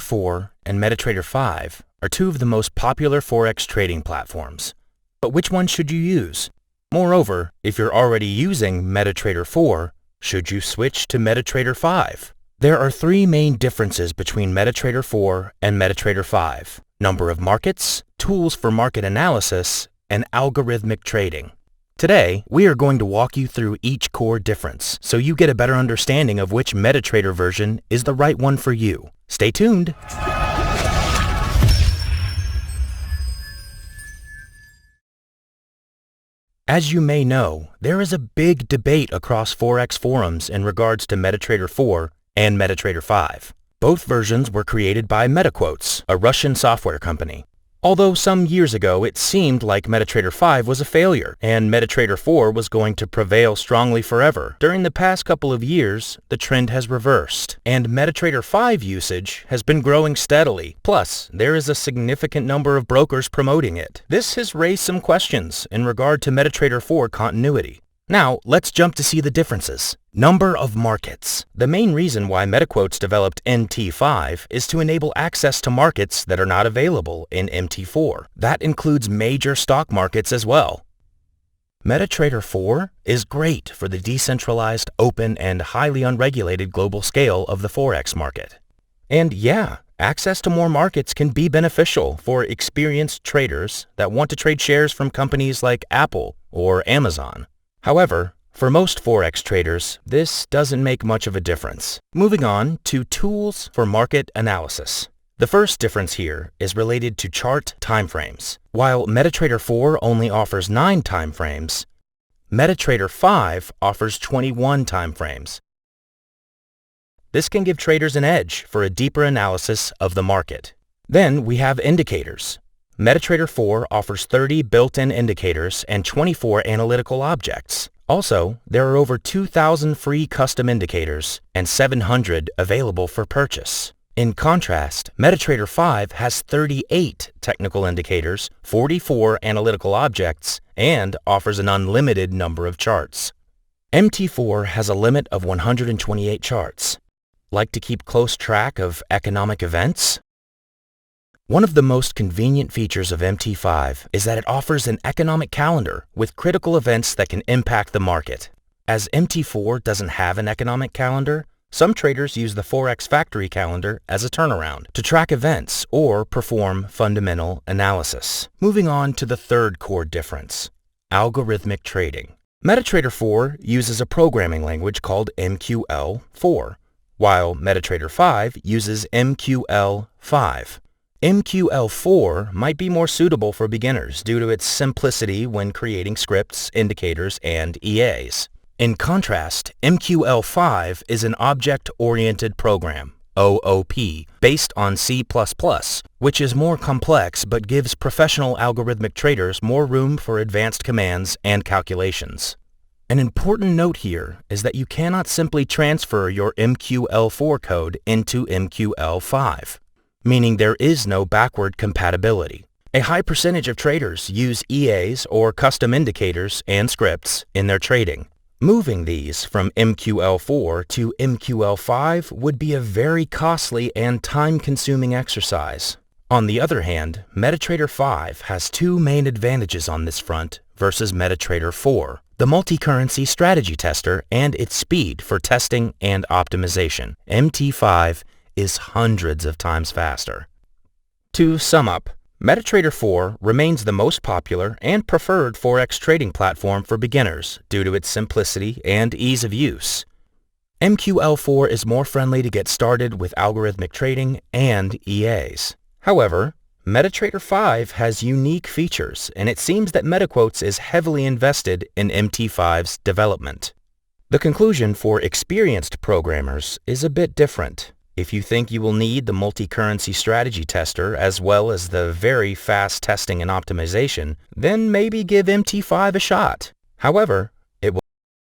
4 and MetaTrader 5 are two of the most popular Forex trading platforms. But which one should you use? Moreover, if you're already using MetaTrader 4, should you switch to MetaTrader 5? There are three main differences between MetaTrader 4 and MetaTrader 5: number of markets, tools for market analysis, and algorithmic trading. Today, we are going to walk you through each core difference so you get a better understanding of which MetaTrader version is the right one for you. Stay tuned! As you may know, there is a big debate across Forex forums in regards to MetaTrader 4 and MetaTrader 5. Both versions were created by MetaQuotes, a Russian software company. Although some years ago it seemed like MetaTrader 5 was a failure and MetaTrader 4 was going to prevail strongly forever, during the past couple of years, the trend has reversed, and MetaTrader 5 usage has been growing steadily. Plus, there is a significant number of brokers promoting it. This has raised some questions in regard to MetaTrader 4 continuity. Now, let's jump to see the differences. Number of markets. The main reason why MetaQuotes developed MT5 is to enable access to markets that are not available in MT4. That includes major stock markets as well. MetaTrader 4 is great for the decentralized, open, and highly unregulated global scale of the Forex market. And yeah, access to more markets can be beneficial for experienced traders that want to trade shares from companies like Apple or Amazon. However, for most Forex traders, this doesn't make much of a difference. Moving on to tools for market analysis. The first difference here is related to chart timeframes. While MetaTrader 4 only offers 9 timeframes, MetaTrader 5 offers 21 timeframes. This can give traders an edge for a deeper analysis of the market. Then we have indicators. MetaTrader 4 offers 30 built-in indicators and 24 analytical objects. Also, there are over 2,000 free custom indicators and 700 available for purchase. In contrast, MetaTrader 5 has 38 technical indicators, 44 analytical objects, and offers an unlimited number of charts. MT4 has a limit of 128 charts. Like to keep close track of economic events? One of the most convenient features of MT5 is that it offers an economic calendar with critical events that can impact the market. As MT4 doesn't have an economic calendar, some traders use the Forex factory calendar as a turnaround to track events or perform fundamental analysis. Moving on to the third core difference: algorithmic trading. MetaTrader 4 uses a programming language called MQL4, while MetaTrader 5 uses MQL5. MQL4 might be more suitable for beginners due to its simplicity when creating scripts, indicators, and EAs. In contrast, MQL5 is an object-oriented program, OOP, based on C++, which is more complex but gives professional algorithmic traders more room for advanced commands and calculations. An important note here is that you cannot simply transfer your MQL4 code into MQL5. Meaning there is no backward compatibility. A high percentage of traders use EAs or custom indicators and scripts in their trading. Moving these from MQL4 to MQL5 would be a very costly and time-consuming exercise. On the other hand, MetaTrader 5 has two main advantages on this front versus MetaTrader 4: the multi-currency strategy tester and its speed for testing and optimization. MT5 is hundreds of times faster. To sum up, MetaTrader 4 remains the most popular and preferred Forex trading platform for beginners due to its simplicity and ease of use. MQL4 is more friendly to get started with algorithmic trading and EAs. However, MetaTrader 5 has unique features, and it seems that MetaQuotes is heavily invested in MT5's development. The conclusion for experienced programmers is a bit different. If you think you will need the multi-currency strategy tester as well as the very fast testing and optimization, then maybe give MT5 a shot. However,